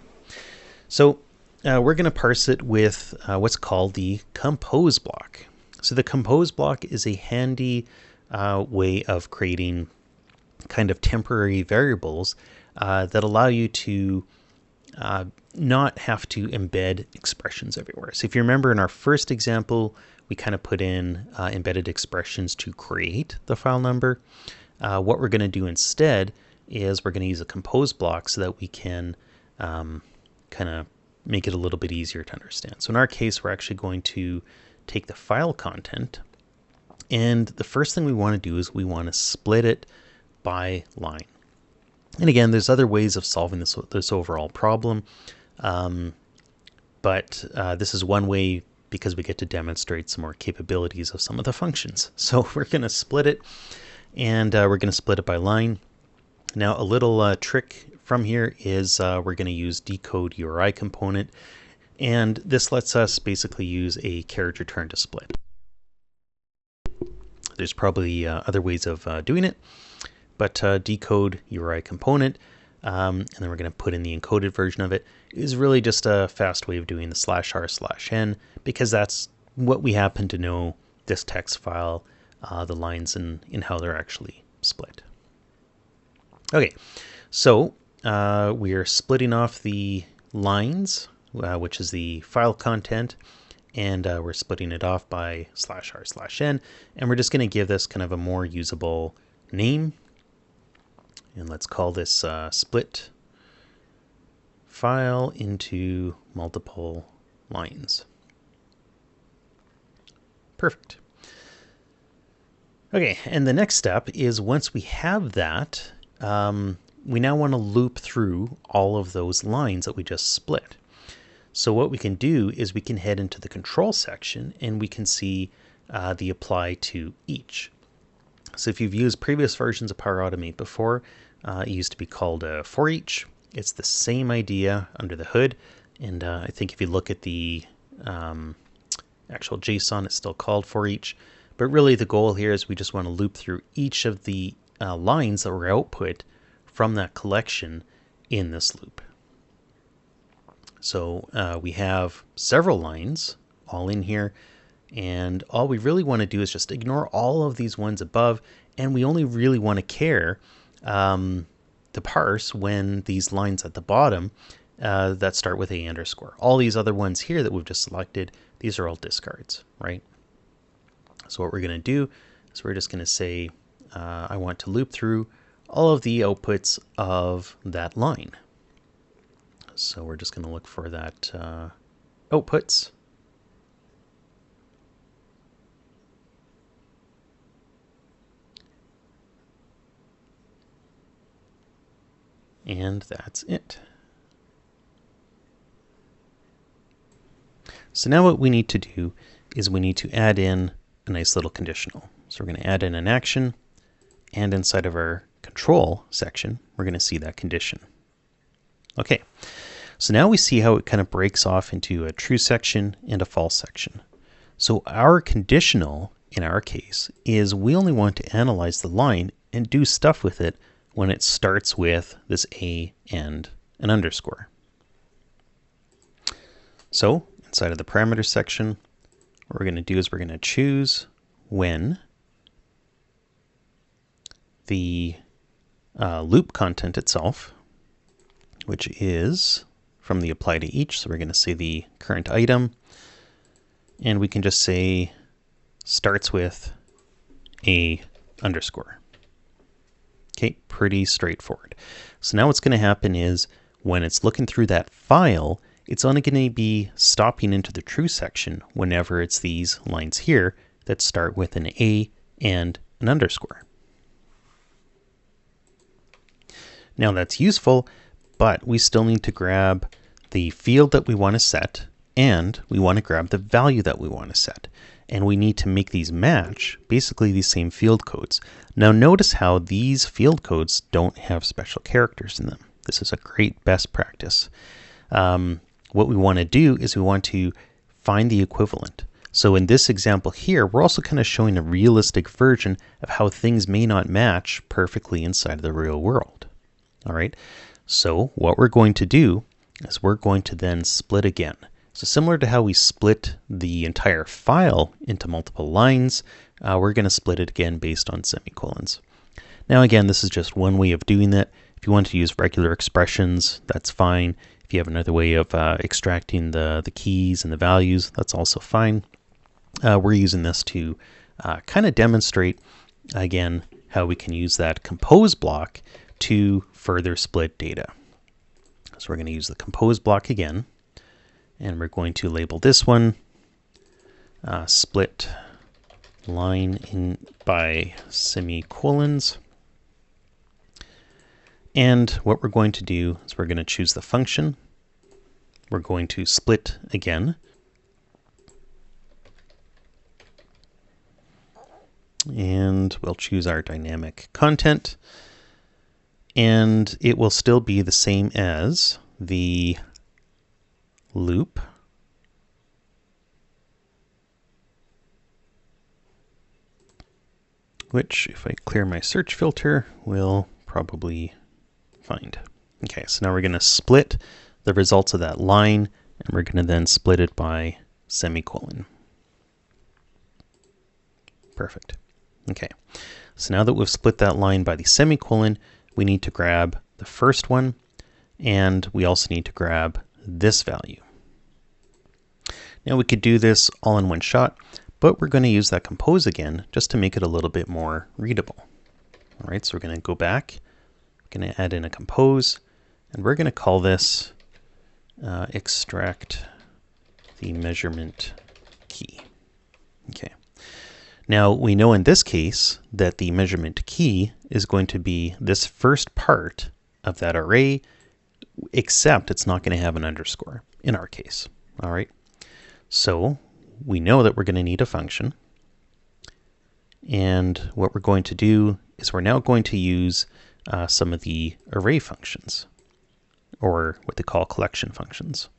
So we're going to parse it with what's called the compose block. So the compose block is a handy way of creating kind of temporary variables that allow you to not have to embed expressions everywhere. So if you remember in our first example, we kind of put in embedded expressions to create the file number. What we're going to do instead is we're going to use a compose block so that we can kind of make it a little bit easier to understand. So in our case, we're actually going to take the file content, and the first thing we want to do is we want to split it by line. And again, there's other ways of solving this overall problem, but this is one way because we get to demonstrate some more capabilities of some of the functions. So we're going to split it, and we're going to split it by line. Now, a little trick from here is we're going to use decode URI component, and this lets us basically use a carriage return to split. There's probably other ways of doing it, but decode URI component, and then we're going to put in the encoded version of it, is really just a fast way of doing the /r/n, because that's what we happen to know this text file, the lines and how they're actually split. Okay, so we are splitting off the lines, which is the file content, and we're splitting it off by /r/n, and we're just going to give this kind of a more usable name. And let's call this split file into multiple lines. Perfect. Okay, and the next step is once we have that, we now want to loop through all of those lines that we just split. So what we can do is we can head into the control section and we can see the apply to each. So if you've used previous versions of Power Automate before, it used to be called for each. It's the same idea under the hood. And I think if you look at the actual JSON, it's still called for each. But really the goal here is we just want to loop through each of the lines that were output from that collection in this loop. So we have several lines all in here, and all we really want to do is just ignore all of these ones above, and we only really want to care to parse when these lines at the bottom that start with a underscore. All these other ones here that we've just selected, these are all discards, right? So what we're going to do is we're just going to say I want to loop through all of the outputs of that line. So we're just going to look for that outputs. And that's it. So now what we need to do is we need to add in a nice little conditional. So we're going to add in an action, and inside of our control section, we're going to see that condition. Okay, so now we see how it kind of breaks off into a true section and a false section. So our conditional, in our case, is we only want to analyze the line and do stuff with it when it starts with this A and an underscore. So inside of the parameters section, what we're going to do is we're going to choose when the loop content itself, which is from the apply to each. So we're going to say the current item, and we can just say starts with a underscore. Okay, pretty straightforward. So now what's going to happen is when it's looking through that file, it's only going to be stopping into the true section whenever it's these lines here that start with an A and an underscore. Now that's useful, but we still need to grab the field that we want to set, and we want to grab the value that we want to set. And we need to make these match basically these same field codes. Now notice how these field codes don't have special characters in them. This is a great best practice. What we want to do is we want to find the equivalent. So in this example here, we're also kind of showing a realistic version of how things may not match perfectly inside of the real world. All right, so what we're going to do is we're going to then split again. So similar to how we split the entire file into multiple lines, we're going to split it again based on semicolons. Now again, this is just one way of doing that. If you want to use regular expressions, that's fine. If you have another way of extracting the keys and the values, that's also fine. We're using this to kind of demonstrate, again, how we can use that compose block to further split data. So we're going to use the compose block again, and we're going to label this one split line in by semicolons. And what we're going to do is we're going to choose the function. We're going to split again. And we'll choose our dynamic content. And it will still be the same as the loop. Which, if I clear my search filter, will probably find. Okay, so now we're going to split the results of that line, and we're going to then split it by semicolon. Perfect. Okay, so now that we've split that line by the semicolon, we need to grab the first one, and we also need to grab this value. Now we could do this all in one shot, but we're going to use that compose again just to make it a little bit more readable. All right, so we're going to go back, we're going to add in a compose, and we're going to call this extract the measurement key. Okay. Now we know in this case that the measurement key is going to be this first part of that array, except it's not going to have an underscore in our case. All right. So we know that we're going to need a function. And what we're going to do is we're now going to use some of the array functions, or what they call collection functions.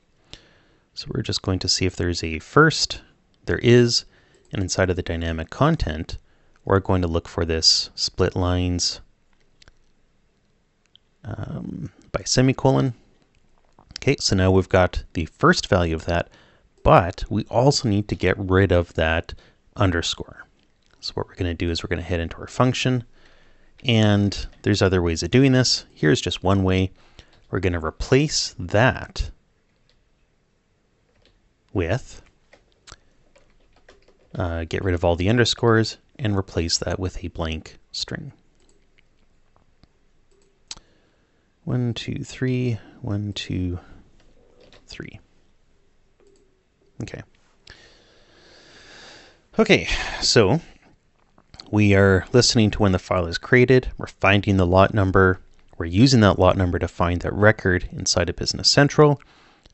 So we're just going to see if there's a first. There is, and inside of the dynamic content, we're going to look for this split lines by semicolon. Okay, so now we've got the first value of that, but we also need to get rid of that underscore. So what we're going to do is we're going to head into our function, and there's other ways of doing this. Here's just one way. We're going to replace that with, get rid of all the underscores and replace that with a blank string. 1, 2, 3, 1, 2, 3. Okay. Okay, so we are listening to when the file is created. We're finding the lot number. We're using that lot number to find that record inside of Business Central.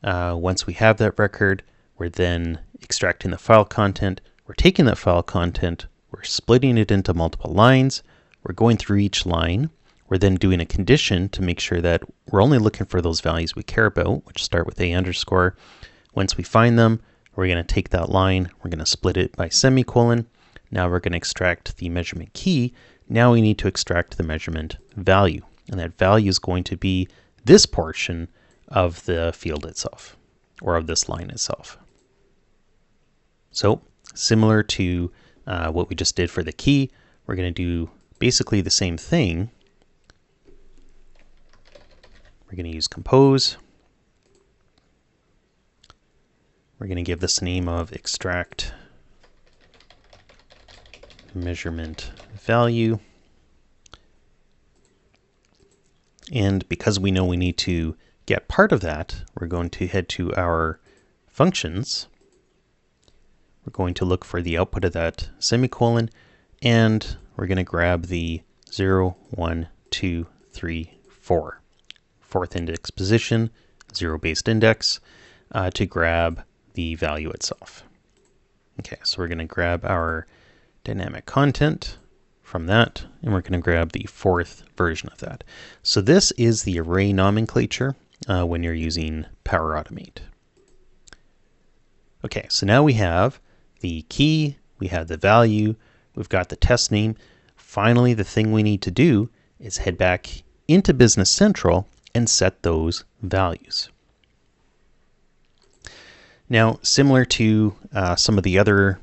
Once we have that record, we're then extracting the file content. We're taking that file content. We're splitting it into multiple lines. We're going through each line. We're then doing a condition to make sure that we're only looking for those values we care about, which start with a underscore. Once we find them, we're going to take that line. We're going to split it by semicolon. Now we're going to extract the measurement key. Now we need to extract the measurement value. And that value is going to be this portion of the field itself, or of this line itself. So similar to what we just did for the key, we're going to do basically the same thing. We're going to use compose. We're going to give this a name of extract measurement value. And because we know we need to get part of that, we're going to head to our functions. We're going to look for the output of that semicolon, and we're going to grab the 0, 1, 2, 3, 4. Fourth index position, 0-based index, to grab the value itself. Okay, so we're going to grab our dynamic content from that, and we're going to grab the fourth version of that. So this is the array nomenclature when you're using Power Automate. Okay, so now we have the key, we have the value, we've got the test name. Finally, the thing we need to do is head back into Business Central and set those values. Now, similar to some of the other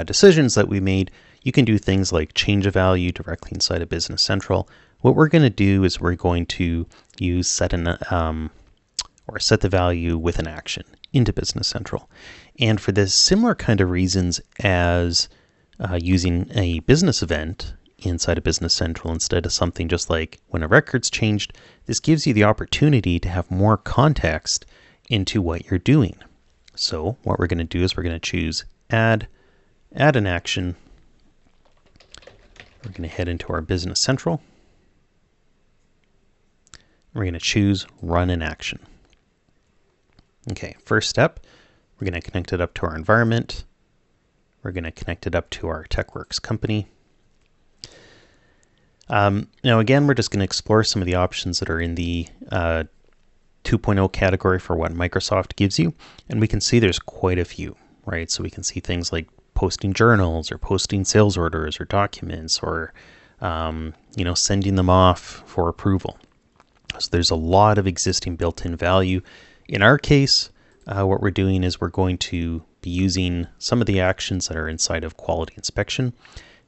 decisions that we made, you can do things like change a value directly inside of Business Central. What we're going to do is we're going to use set the value with an action into Business Central. And for this similar kind of reasons as using a business event inside of Business Central instead of something just like when a record's changed, this gives you the opportunity to have more context into what you're doing. So what we're going to do is we're going to choose add an action. We're going to head into our Business Central. We're going to choose run an action. Okay, first step, we're going to connect it up to our environment. We're going to connect it up to our TechWorks company. Now again, we're just going to explore some of the options that are in the 2.0 category for what Microsoft gives you. And we can see there's quite a few, right? So we can see things like posting journals or posting sales orders or documents or, sending them off for approval. So there's a lot of existing built-in value. In our case, what we're doing is we're going to be using some of the actions that are inside of quality inspection.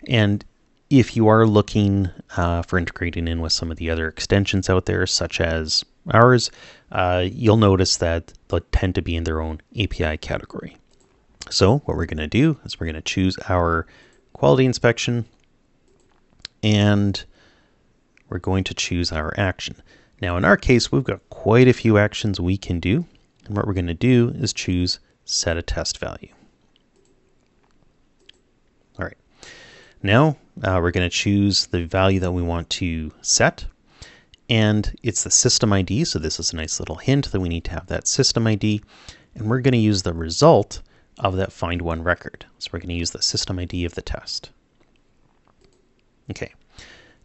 And if you are looking for integrating in with some of the other extensions out there, such as ours, you'll notice that they'll tend to be in their own API category. So what we're going to do is we're going to choose our quality inspection, and we're going to choose our action. Now, in our case, we've got quite a few actions we can do. And what we're going to do is choose set a test value. All right. Now, we're going to choose the value that we want to set. and it's the system ID. So this is a nice little hint that we need to have that system ID, and we're going to use the result of that find one record. So we're going to use the system ID of the test. Okay.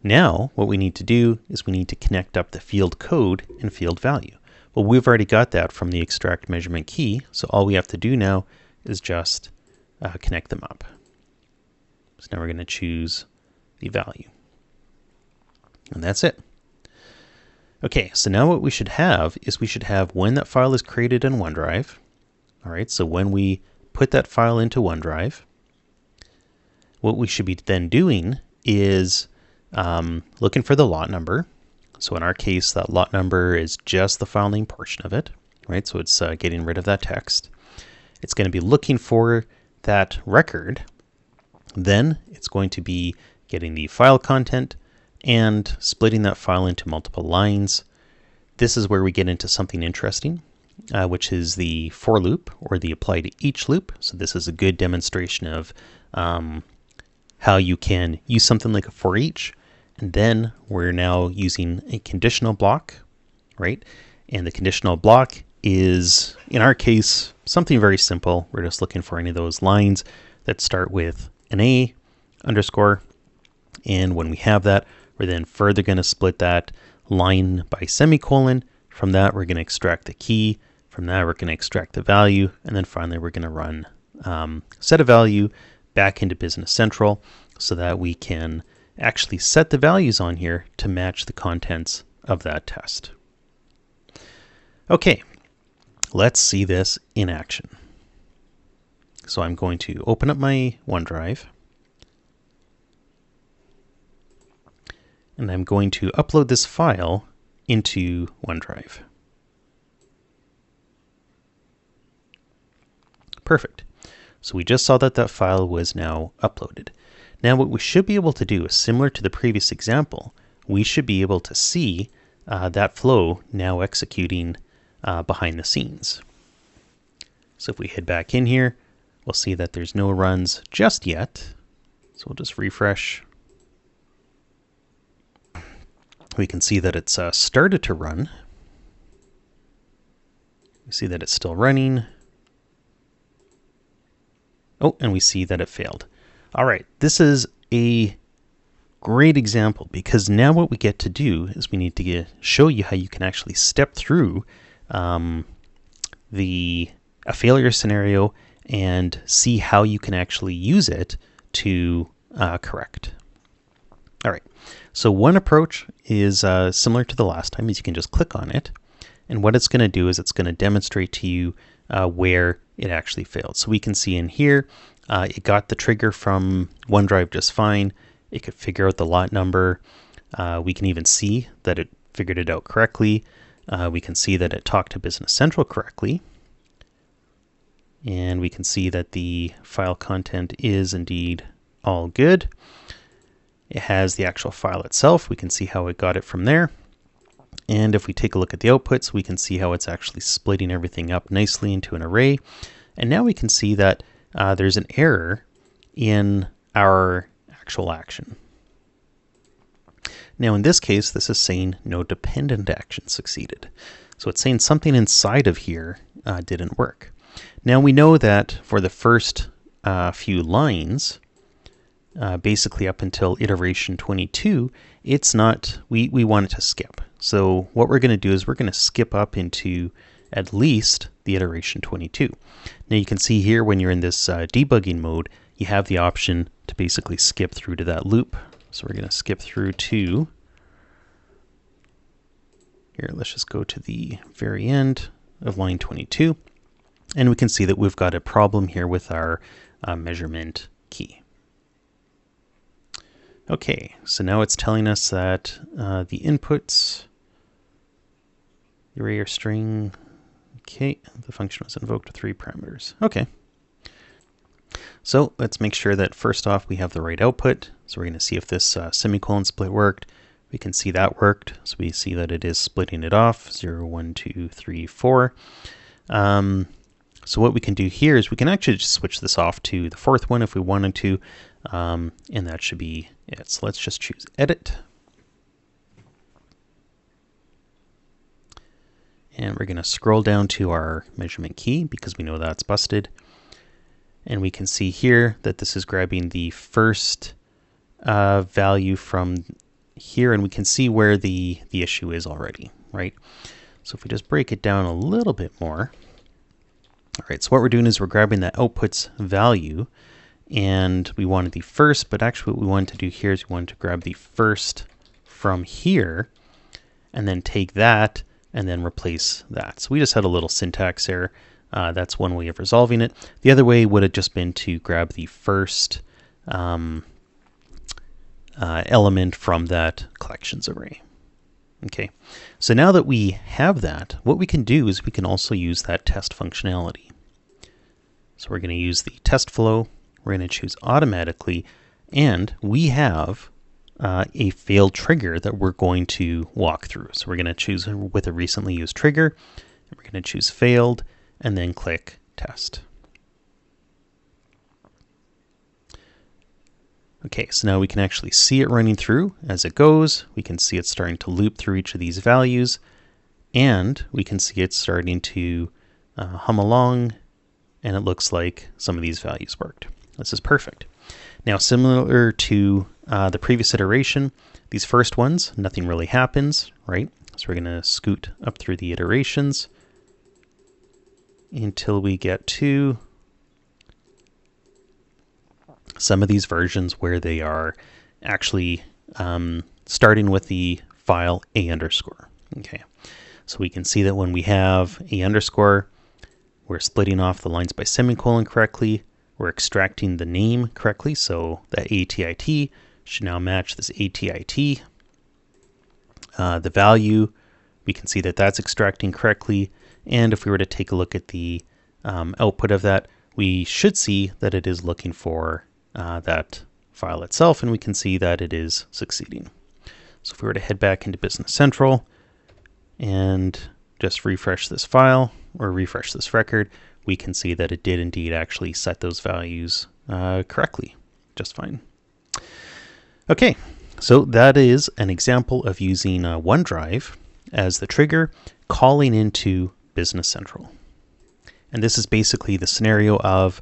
Now what we need to do is we need to connect up the field code and field value. Well, we've already got that from the extract measurement key. So all we have to do now is just connect them up. So now we're going to choose the value. And that's it. Okay, so now what we should have is we should have when that file is created in OneDrive. All right, so when we put that file into OneDrive, what we should be then doing is looking for the lot number. So in our case, that lot number is just the file name portion of it, right? So it's getting rid of that text. It's going to be looking for that record. Then it's going to be getting the file content and splitting that file into multiple lines. This is where we get into something interesting, which is the for loop or the apply to each loop. So this is a good demonstration of how you can use something like a for each. And then we're now using a conditional block, right? And the conditional block is, in our case, something very simple. We're just looking for any of those lines that start with an A underscore. And when we have that, we're then further going to split that line by semicolon. From that, we're going to extract the key. From that, we're going to extract the value. And then finally, we're going to run set a value back into Business Central so that we can actually set the values on here to match the contents of that test. Okay, let's see this in action. So I'm going to open up my OneDrive. And I'm going to upload this file into OneDrive. Perfect. So we just saw that that file was now uploaded. Now what we should be able to do is similar to the previous example. We should be able to see that flow now executing behind the scenes. So if we head back in here, we'll see that there's no runs just yet. So we'll just refresh. We can see that it's started to run. We see that it's still running. Oh, and we see that it failed. All right, this is a great example because now what we get to do is we need to show you how you can actually step through a failure scenario and see how you can actually use it to correct. All right, so one approach is similar to the last time, is you can just click on it. And what it's going to do is it's going to demonstrate to you where it actually failed. So we can see in here, it got the trigger from OneDrive just fine. It could figure out the lot number. We can even see that it figured it out correctly. We can see that it talked to Business Central correctly. And we can see that the file content is indeed all good. It has the actual file itself. We can see how it got it from there. And if we take a look at the outputs, we can see how it's actually splitting everything up nicely into an array. And now we can see that there's an error in our actual action. Now in this case, this is saying no dependent action succeeded. So it's saying something inside of here didn't work. Now we know that for the first few lines, basically up until iteration 22, it's not, we want it to skip. So what we're going to do is we're going to skip up into at least the iteration 22. Now you can see here when you're in this debugging mode, you have the option to basically skip through to that loop. So we're going to skip through to, here, let's just go to the very end of line 22. And we can see that we've got a problem here with our measurement key. Okay, so now it's telling us that the inputs, array or string, okay, the function was invoked with 3 parameters. Okay. So let's make sure that first off we have the right output. So we're going to see if this semicolon split worked. We can see that worked. So we see that it is splitting it off, 0, 1, 2, 3, 4. So what we can do here is we can actually just switch this off to the 4th one if we wanted to, and that should be it. So let's just choose edit. And we're going to scroll down to our measurement key because we know that's busted. And we can see here that this is grabbing the first value from here, and we can see where the issue is already, right? So if we just break it down a little bit more. All right, so what we're doing is we're grabbing that outputs value, and we wanted the first, but actually what we wanted to do here is we wanted to grab the first from here, and then take that, and then replace that. So we just had a little syntax error. That's one way of resolving it. The other way would have just been to grab the first element from that collections array. Okay, so now that we have that, what we can do is we can also use that test functionality. So we're going to use the test flow. We're going to choose automatically, and we have a failed trigger that we're going to walk through. So we're going to choose with a recently used trigger. We're going to choose failed and then click test. Okay, so now we can actually see it running through as it goes. We can see it starting to loop through each of these values, and we can see it starting to hum along, and it looks like some of these values worked. This is perfect. Now, similar to the previous iteration, these first ones, nothing really happens, right? So we're going to scoot up through the iterations until we get to some of these versions where they are actually starting with the file a underscore. Okay, so we can see that when we have a underscore, we're splitting off the lines by semicolon correctly. We're extracting the name correctly, so that ATIT should now match this ATIT. The value, we can see that that's extracting correctly. And if we were to take a look at the output of that, we should see that it is looking for that file itself, and we can see that it is succeeding. So if we were to head back into Business Central and just refresh this file or refresh this record, we can see that it did indeed actually set those values correctly, just fine. Okay, so that is an example of using OneDrive as the trigger, calling into Business Central. And this is basically the scenario of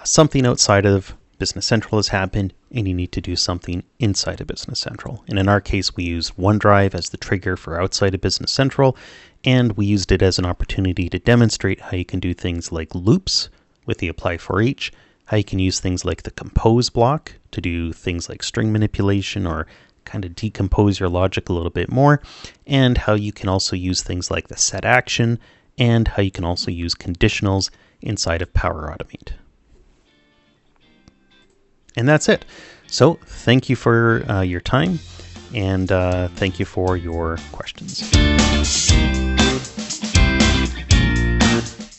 something outside of Business Central has happened and you need to do something inside of Business Central. And in our case, we used OneDrive as the trigger for outside of Business Central, and we used it as an opportunity to demonstrate how you can do things like loops with the apply for each, how you can use things like the compose block to do things like string manipulation or kind of decompose your logic a little bit more, and how you can also use things like the set action, and how you can also use conditionals inside of Power Automate. And that's it. So thank you for your time, and thank you for your questions.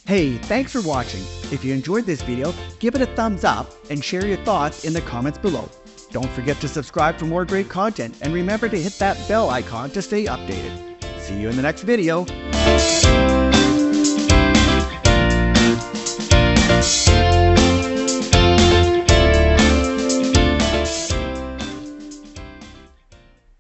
Hey, thanks for watching. If you enjoyed this video, give it a thumbs up and share your thoughts in the comments below. Don't forget to subscribe for more great content, and remember to hit that bell icon to stay updated. See you in the next video.